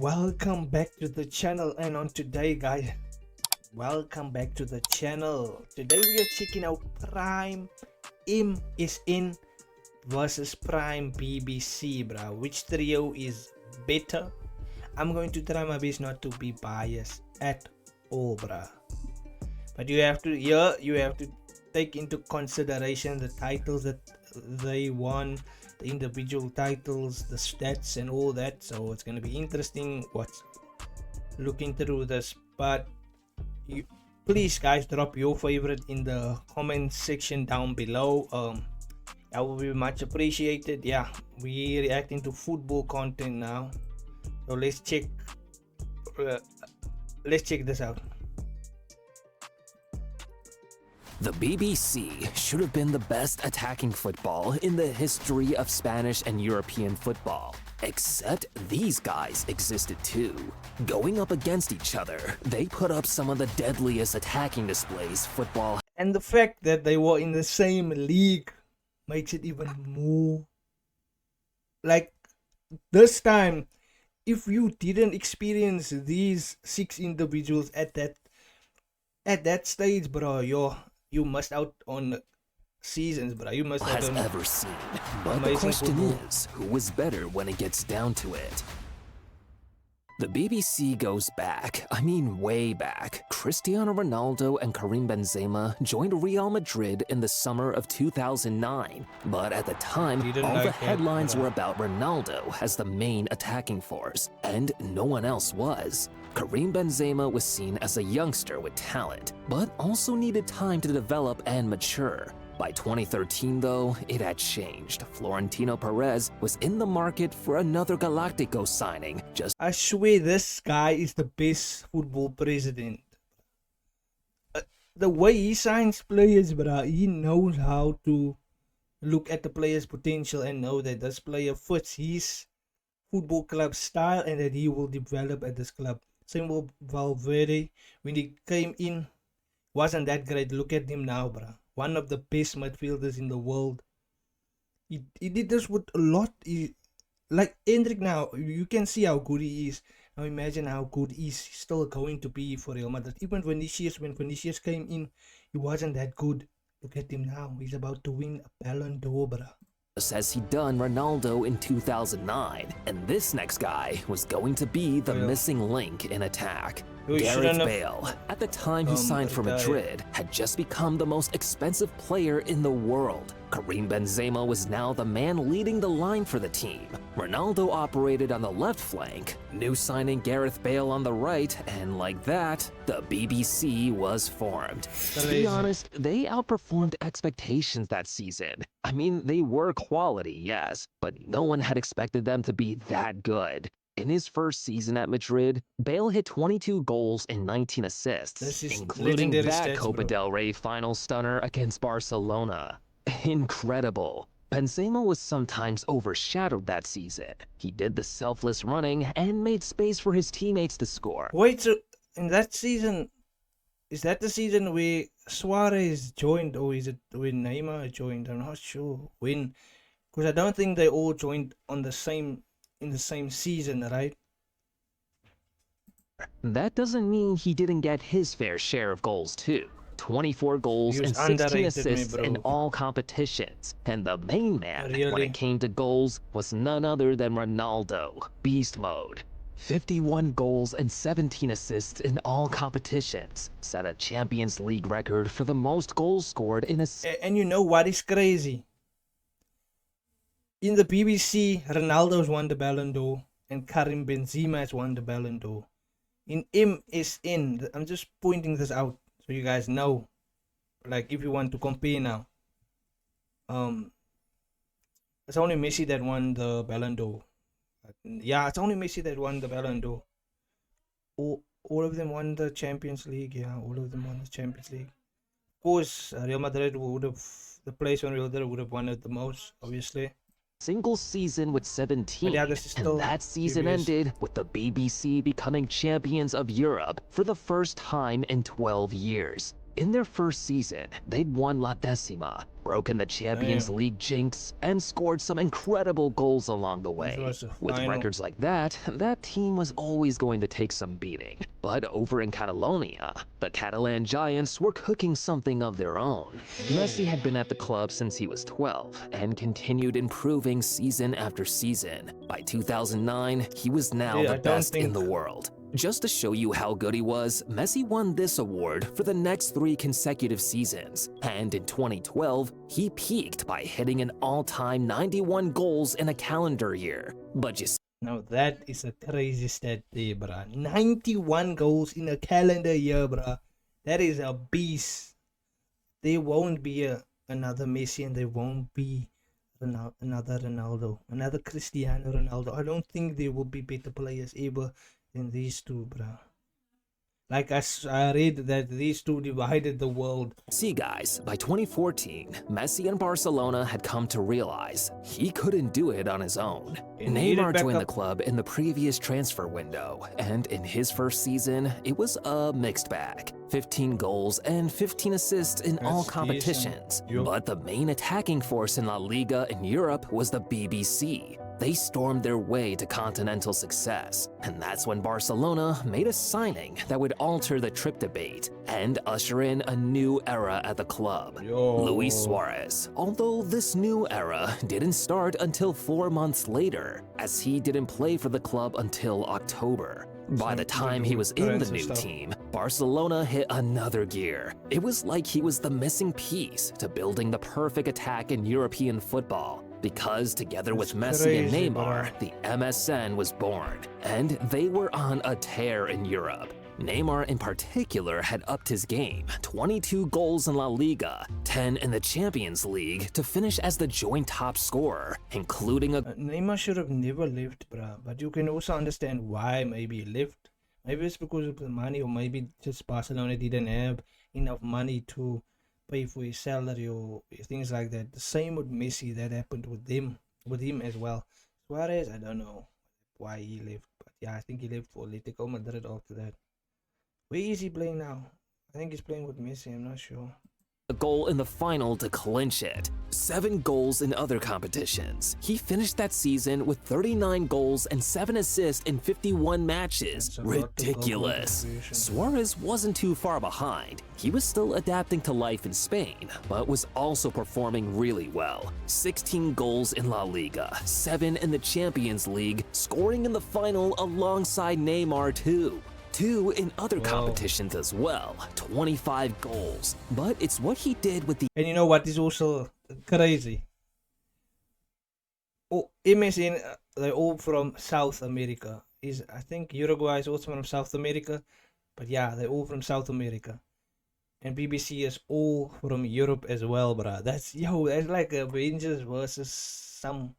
Welcome back to the channel, and on today guys, welcome back to the channel. Today we are checking out Prime MSN versus Prime BBC, bro. Which trio is better? I'm going to try my best not to be biased at all, bro, but you have to take into consideration the titles that they won, the individual titles, the stats and all that. So it's going to be interesting what's looking through this. But you please guys, drop your favorite in the comment section down below. That will be much appreciated. Yeah, we reacting to football content now, so let's check this out. The BBC should have been the best attacking football in the history of Spanish and European football. Except these guys existed too. Going up against each other, they put up some of the deadliest attacking displays football. And the fact that they were in the same league makes it even more like this time. If you didn't experience these 6 individuals at that stage, bro, you missed out on seasons, bro. You must have ever seen. But the question is, who was better when it gets down to it? The BBC goes back, I mean way back. Cristiano Ronaldo and Karim Benzema joined Real Madrid in the summer of 2009. But at the time, all the headlines were about Ronaldo as the main attacking force, and no one else was. Karim Benzema was seen as a youngster with talent, but also needed time to develop and mature. By 2013 though, it had changed. Florentino Perez was in the market for another Galactico signing. I swear this guy is the best football president. The way he signs players, bro, he knows how to look at the player's potential and know that this player fits his football club style and that he will develop at this club. Same with Valverde. When he came in, wasn't that great. Look at him now, bro. One of the best midfielders in the world. He did this with a lot. Like Hendrik now, you can see how good he is. Now imagine how good he's still going to be for Real Madrid. Even when Vinicius came in, he wasn't that good. Look at him now. He's about to win a Ballon d'Or, bro. As he'd done Ronaldo in 2009, and this next guy was going to be the missing link in attack. Gareth Bale, at the time he signed for Madrid, had just become the most expensive player in the world. Karim Benzema was now the man leading the line for the team. Ronaldo operated on the left flank, new signing Gareth Bale on the right, and like that, the BBC was formed. To be honest, they outperformed expectations that season. I mean, they were quality, yes, but no one had expected them to be that good. In his first season at Madrid, Bale hit 22 goals and 19 assists, including that Copa del Rey final stunner against Barcelona. Incredible. Benzema was sometimes overshadowed that season. He did the selfless running and made space for his teammates to score. Wait, so in that season, is that the season where Suarez joined, or is it when Neymar joined? I'm not sure when, because I don't think they all joined on the same in the same season, right? That doesn't mean he didn't get his fair share of goals too. 24 goals and 16 assists in all competitions. And the main man, when it came to goals, was none other than Ronaldo. Beast mode. 51 goals and 17 assists in all competitions. Set a Champions League record for the most goals scored in a... And you know what is crazy? In the BBC, Ronaldo's won the Ballon d'Or and Karim Benzema has won the Ballon d'Or. In MSN, I'm just pointing this out so you guys know, like if you want to compare now, it's only Messi that won the Ballon d'Or. Yeah, it's only Messi that won the Ballon d'Or. All of them won the Champions League. Yeah, all of them won the Champions League. Of course, Real Madrid would have, the place when Real Madrid would have won it the most, obviously. Single season with 17, and that season ended with the BBC becoming champions of Europe for the first time in 12 years. In their first season, they'd won La Decima, broken the Champions League jinx, and scored some incredible goals along the way. With records like that, that team was always going to take some beating. But over in Catalonia, the Catalan Giants were cooking something of their own. Messi had been at the club since he was 12 and continued improving season after season. By 2009, he was now the best in the world. Just to show you how good he was, Messi won this award for the next 3 consecutive seasons, and in 2012, he peaked by hitting an all-time 91 goals in a calendar year. But you see, now that is a crazy stat there, bruh. 91 goals in a calendar year, bruh. That is a beast. There won't be another Messi, and there won't be another Ronaldo, another Cristiano Ronaldo. I don't think there will be better players ever than these two, bruh. Like I read that these two divided the world. See guys, by 2014, Messi and Barcelona had come to realize he couldn't do it on his own. Neymar joined the club in the previous transfer window, and in his first season, it was a mixed bag. 15 goals and 15 assists in all competitions. But the main attacking force in La Liga in Europe was the BBC. They stormed their way to continental success, and that's when Barcelona made a signing that would alter the trip debate and usher in a new era at the club. Luis Suarez. Although this new era didn't start until 4 months later, as he didn't play for the club until October. By the time he was in the new team, Barcelona hit another gear. It was like he was the missing piece to building the perfect attack in European football. Because together with Messi and Neymar, the MSN was born, and they were on a tear in Europe. Neymar in particular had upped his game, 22 goals in La Liga, 10 in the Champions League, to finish as the joint top scorer, including a... Neymar should have never left, bruh, but you can also understand why maybe he left. Maybe it's because of the money, or maybe just Barcelona didn't have enough money to pay for his salary or things like that. The same with Messi, that happened with him as well. Suarez, I don't know why he left, but yeah, I think he left for Atletico Madrid after that. Where is he playing now? I think he's playing with Messi, I'm not sure. A goal in the final to clinch it. 7 goals in other competitions. He finished that season with 39 goals and 7 assists in 51 matches. Ridiculous. Suarez wasn't too far behind. He was still adapting to life in Spain, but was also performing really well. 16 goals in La Liga, 7 in the Champions League, scoring in the final alongside Neymar too. 2 in other competitions as well, 25 goals. But it's what he did with the... And you know what is also crazy? Oh, MSN, they're all from South America. I think Uruguay is also from South America. But yeah, they're all from South America. And BBC is all from Europe as well, bruh. That's like Avengers versus some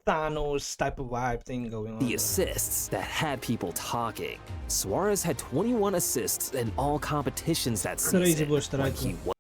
Thanos type of vibe thing going on. The assists that had people talking. Suarez had 21 assists in all competitions that season when he was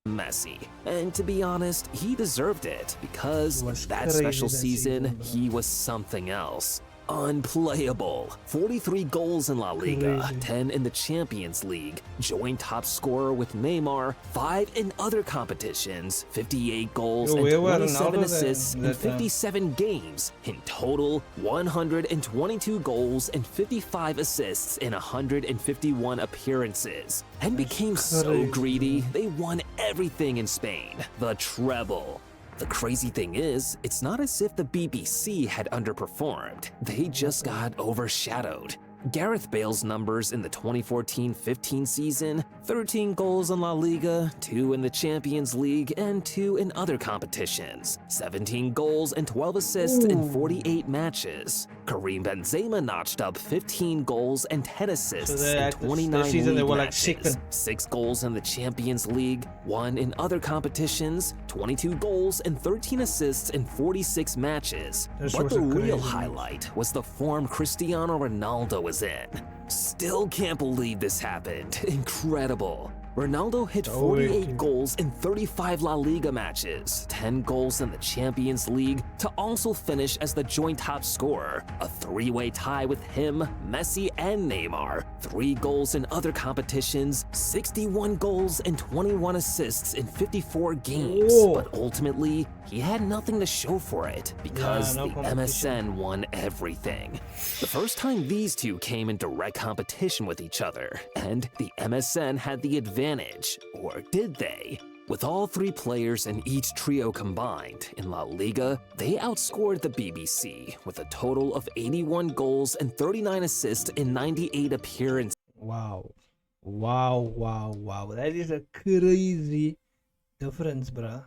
Messi. And to be honest, he deserved it because that special season, he was something else. Unplayable. 43 goals in La Liga, 10 in the Champions League, joint top scorer with Neymar, 5 in other competitions, 58 goals and 27 assists in 57 games. In total, 122 goals and 55 assists in 151 appearances. And became so greedy, they won everything in Spain. The treble. The crazy thing is, it's not as if the BBC had underperformed. They just got overshadowed. Gareth Bale's numbers in the 2014-15 season, 13 goals in La Liga, 2 in the Champions League, and 2 in other competitions. 17 goals and 12 assists in 48 matches. Karim Benzema notched up 15 goals and 10 assists in 29 league matches. 6 goals in the Champions League, 1 in other competitions, 22 goals and 13 assists in 46 matches. But the real highlight was the form Cristiano Ronaldo was in. Still can't believe this happened. Incredible. Ronaldo hit 48 goals in 35 La Liga matches, 10 goals in the Champions League, to also finish as the joint top scorer, a three-way tie with him, Messi, and Neymar, 3 goals in other competitions, 61 goals and 21 assists in 54 games. Whoa. But ultimately, he had nothing to show for it because no the competition. MSN won everything. The first time these two came in direct competition with each other, and the MSN had the advantage, or did they? With all 3 players in each trio combined, in La Liga, they outscored the BBC with a total of 81 goals and 39 assists in 98 appearances. Wow. That is a crazy difference, bruh.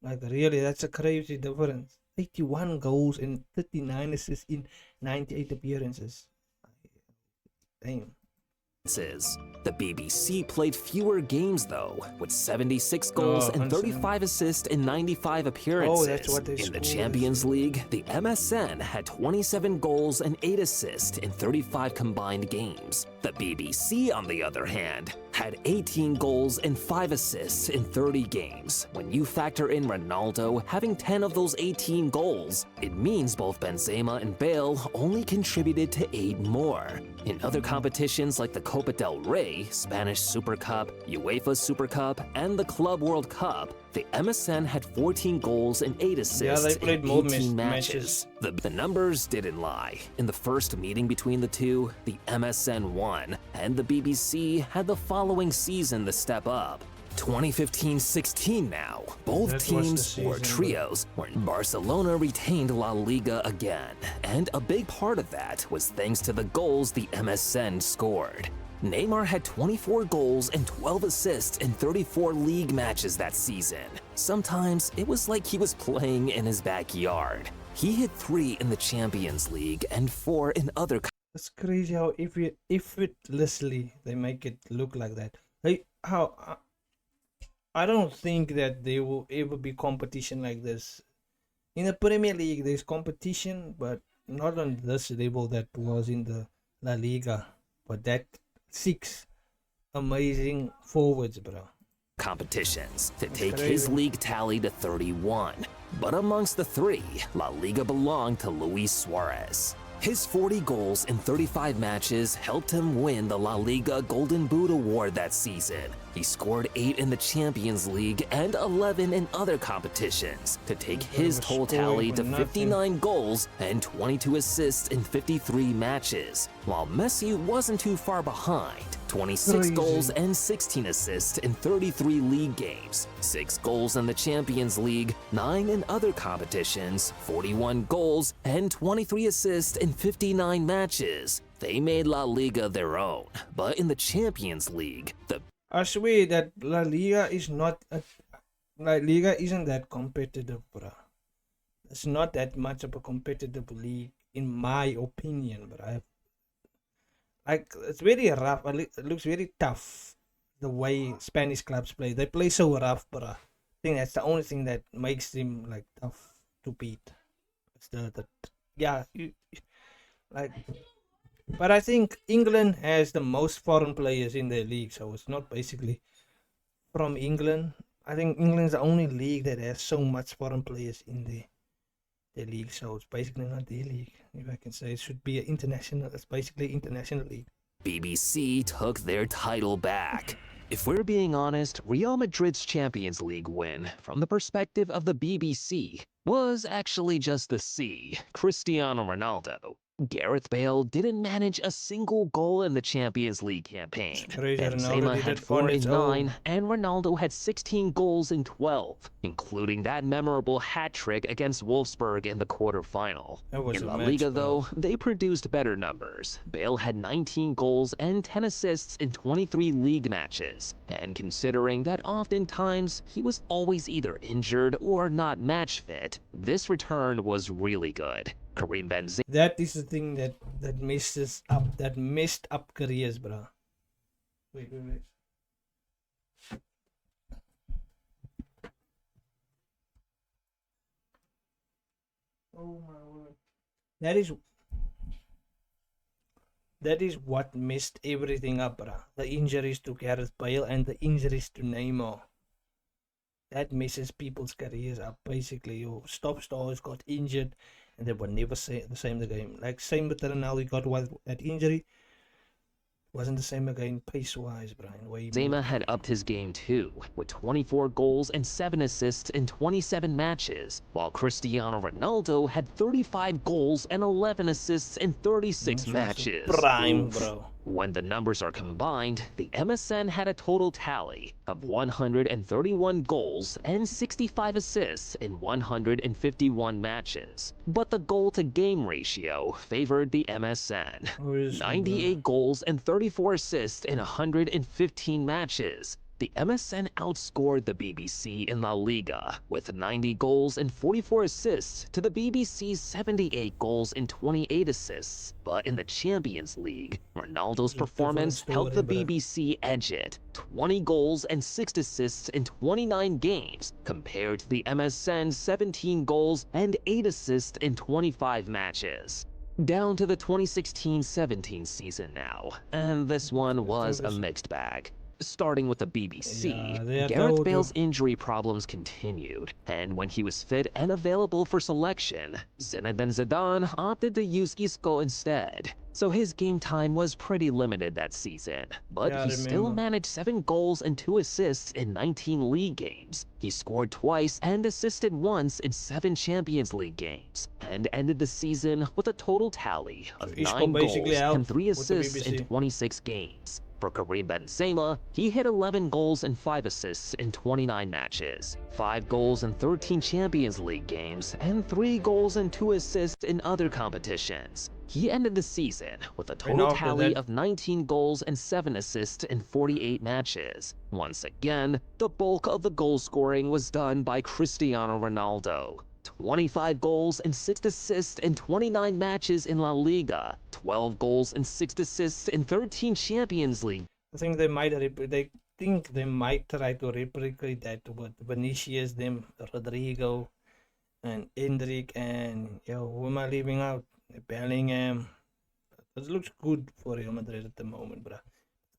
Like, really, that's a crazy difference. 81 goals and 39 assists in 98 appearances. Damn. The BBC played fewer games though, with 76 goals and 35 assists in 95 appearances. that's what they in the scored. Champions League, the MSN had 27 goals and 8 assists in 35 combined games. The BBC, on the other hand, had 18 goals and 5 assists in 30 games. When you factor in Ronaldo having 10 of those 18 goals, it means both Benzema and Bale only contributed to 8 more. In other competitions like the Copa del Rey, Spanish Super Cup, UEFA Super Cup, and the Club World Cup, the MSN had 14 goals and 8 assists played in more 18 matches. The numbers didn't lie. In the first meeting between the two, the MSN won, and the BBC had the following season to step up. 2015-16 now. Both teams, or trios, where Barcelona retained La Liga again, and a big part of that was thanks to the goals the MSN scored. Neymar had 24 goals and 12 assists in 34 league matches that season. Sometimes it was like he was playing in his backyard. He hit 3 in the Champions League and 4 in other. That's crazy how effortlessly they make it look like that. Like how I don't think that there will ever be competition like this. In the Premier League, there's competition, but not on this level that was in the La Liga. But that 6 amazing forwards, bro. Competitions to take his league tally to 31. But amongst the 3, La Liga belonged to Luis Suarez. His 40 goals in 35 matches helped him win the La Liga Golden Boot Award that season. He scored 8 in the Champions League and 11 in other competitions to take his total tally to 59 goals and 22 assists in 53 matches, while Messi wasn't too far behind. 26 goals and 16 assists in 33 league games, 6 goals in the Champions League, 9 in other competitions, 41 goals, and 23 assists in 59 matches. They made La Liga their own, but in the Champions League, I swear that La Liga is not La Liga isn't that competitive, bro. It's not that much of a competitive league, in my opinion, bro. Like, it's very rough. It looks very tough the way Spanish clubs play. They play so rough, but I think that's the only thing that makes them like tough to beat. It's but I think England has the most foreign players in their league, so it's not basically from England. I think England's the only league that has so much foreign players in their league, so it's basically not their league. If I can say, it should be an international. It's basically international league. BBC took their title back. If we're being honest, Real Madrid's Champions League win, from the perspective of the BBC, was actually just the C, Cristiano Ronaldo. Gareth Bale didn't manage a single goal in the Champions League campaign. Benzema had 4 in 9, and Ronaldo had 16 goals in 12, including that memorable hat-trick against Wolfsburg in the quarterfinal. In La Liga, though, they produced better numbers. Bale had 19 goals and 10 assists in 23 league matches, and considering that oftentimes he was always either injured or not match fit, this return was really good. Karim Benzema. That is the thing that messed up careers, bro. Wait. Oh my word. that is what messed everything up, bruh. The injuries to Gareth Bale and the injuries to Neymar. That messes people's careers up, basically. Your top stars got injured and they were never the same again. Like, same with Ronaldo, he got that injury. Wasn't the same again pace-wise, Brian. Benzema had upped his game too, with 24 goals and 7 assists in 27 matches, while Cristiano Ronaldo had 35 goals and 11 assists in 36 matches. Prime, bro. When the numbers are combined, the MSN had a total tally of 131 goals and 65 assists in 151 matches. But the goal-to-game ratio favored the MSN. 98 goals and 34 assists in 115 matches. The MSN outscored the BBC in La Liga with 90 goals and 44 assists to the BBC's 78 goals and 28 assists. But in the Champions League, Ronaldo's performance helped the BBC edge it, 20 goals and 6 assists in 29 games, compared to the MSN's 17 goals and 8 assists in 25 matches. Down to the 2016-17 season now, and this one was a mixed bag. Starting with the BBC, Gareth Bale's injury problems continued, and when he was fit and available for selection, Zinedine Zidane opted to use Isco instead. So his game time was pretty limited that season, but he still managed 7 goals and 2 assists in 19 league games. He scored twice and assisted once in 7 Champions League games, and ended the season with a total tally of 9 goals and 3 assists in 26 games. For Karim Benzema, he hit 11 goals and 5 assists in 29 matches, 5 goals in 13 Champions League games, and 3 goals and 2 assists in other competitions. He ended the season with a total tally of 19 goals and 7 assists in 48 matches. Once again, the bulk of the goal scoring was done by Cristiano Ronaldo. 25 goals and 6 assists in 29 matches in La Liga, 12 goals and 6 assists in 13 Champions League. I think they might try to replicate that with Vinicius, Rodrigo, and Endrick, and who am I leaving out? Bellingham. It looks good for Real Madrid at the moment, bro.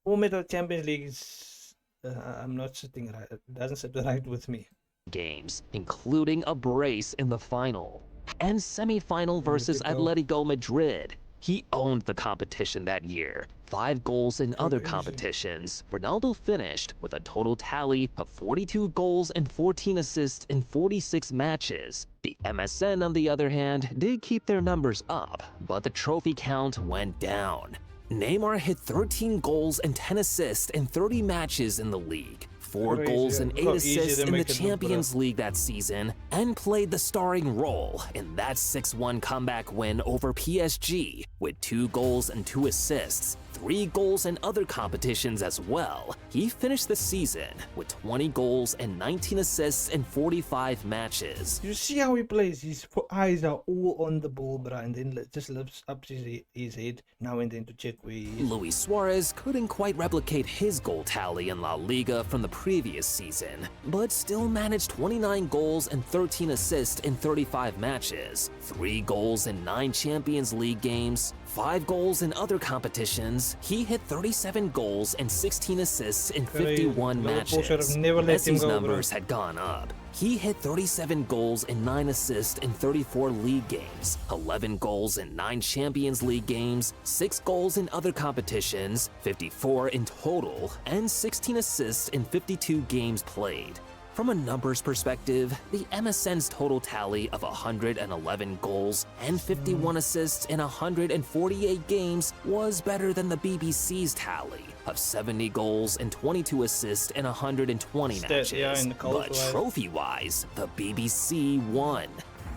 The Champions League is, I'm not sitting right. It doesn't sit right with me. Games, including a brace in the final and semi-final versus Atletico Madrid. He owned the competition that year. 5 goals in other competitions. Ronaldo finished with a total tally of 42 goals and 14 assists in 46 matches. The MSN, on the other hand, did keep their numbers up, but the trophy count went down. Neymar hit 13 goals and 10 assists in 30 matches in the league. 4 goals and 8 assists in the Champions League that season, and played the starring role in that 6-1 comeback win over PSG with 2 goals and 2 assists, 3 goals in other competitions as well. He finished the season with 20 goals and 19 assists in 45 matches. You see how he plays? His eyes are all on the ball, bro, and then just lifts up his head now and then to check where he is. Luis Suarez couldn't quite replicate his goal tally in La Liga from the previous season, but still managed 29 goals and 13 assists in 35 matches, 3 goals in 9 Champions League games, 5 goals in other competitions. He hit 37 goals and 16 assists in 51 matches. Messi's numbers had gone up. He hit 37 goals and 9 assists in 34 league games, 11 goals in 9 Champions League games, 6 goals in other competitions, 54 in total, and 16 assists in 52 games played. From a numbers perspective, the MSN's total tally of 111 goals and 51 assists in 148 games was better than the BBC's tally of 70 goals and 22 assists in 120 matches. But trophy-wise, the BBC won.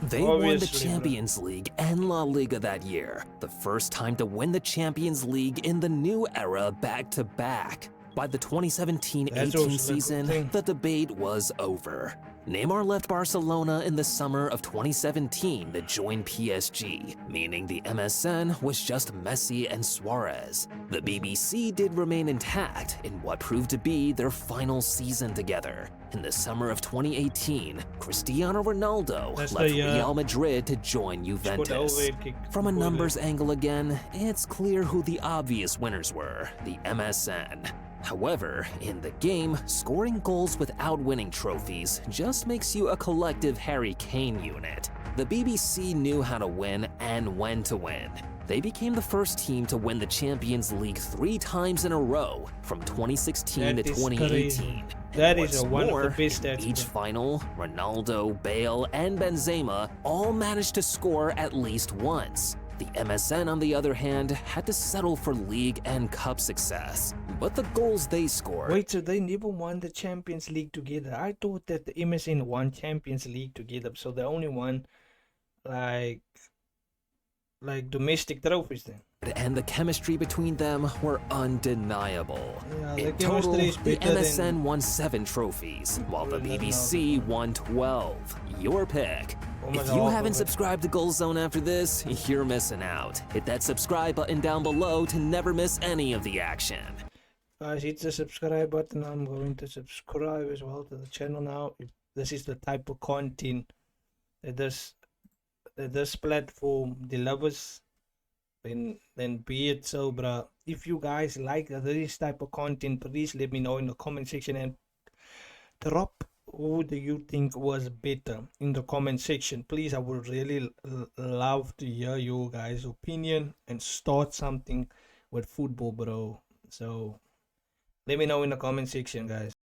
They won the Champions League and La Liga that year, the first time to win the Champions League in the new era back-to-back. By the 2017-18 season, the debate was over. Neymar left Barcelona in the summer of 2017 to join PSG, meaning the MSN was just Messi and Suarez. The BBC did remain intact in what proved to be their final season together. In the summer of 2018, Cristiano Ronaldo That's left the, Real Madrid to join Juventus. From a numbers angle again, it's clear who the obvious winners were, the MSN. However, in the game, scoring goals without winning trophies just makes you a collective Harry Kane unit. The BBC knew how to win and when to win. They became the first team to win the Champions League 3 times in a row, from 2016 to 2018. Crazy. That is one of the best stats. Each final, Ronaldo, Bale, and Benzema all managed to score at least once. The MSN, on the other hand, had to settle for league and cup success. But the goals they scored... Wait, so they never won the Champions League together? I thought that the MSN won Champions League together, so they only won like domestic trophies then. And the chemistry between them were undeniable. Yeah, in total, the MSN won 7 trophies, while the BBC won 12. Your pick. If you haven't subscribed to Goal Zone after this, you're missing out. Hit that subscribe button down below to never miss any of the action. Guys, hit the subscribe button. I'm going to subscribe as well to the channel now. If this is the type of content that this platform delivers, then be it so, bruh. If you guys like this type of content, please let me know in the comment section and drop who do you think was better in the comment section. Please, I would really love to hear your guys' opinion and start something with football, bro. So let me know in the comment section, guys.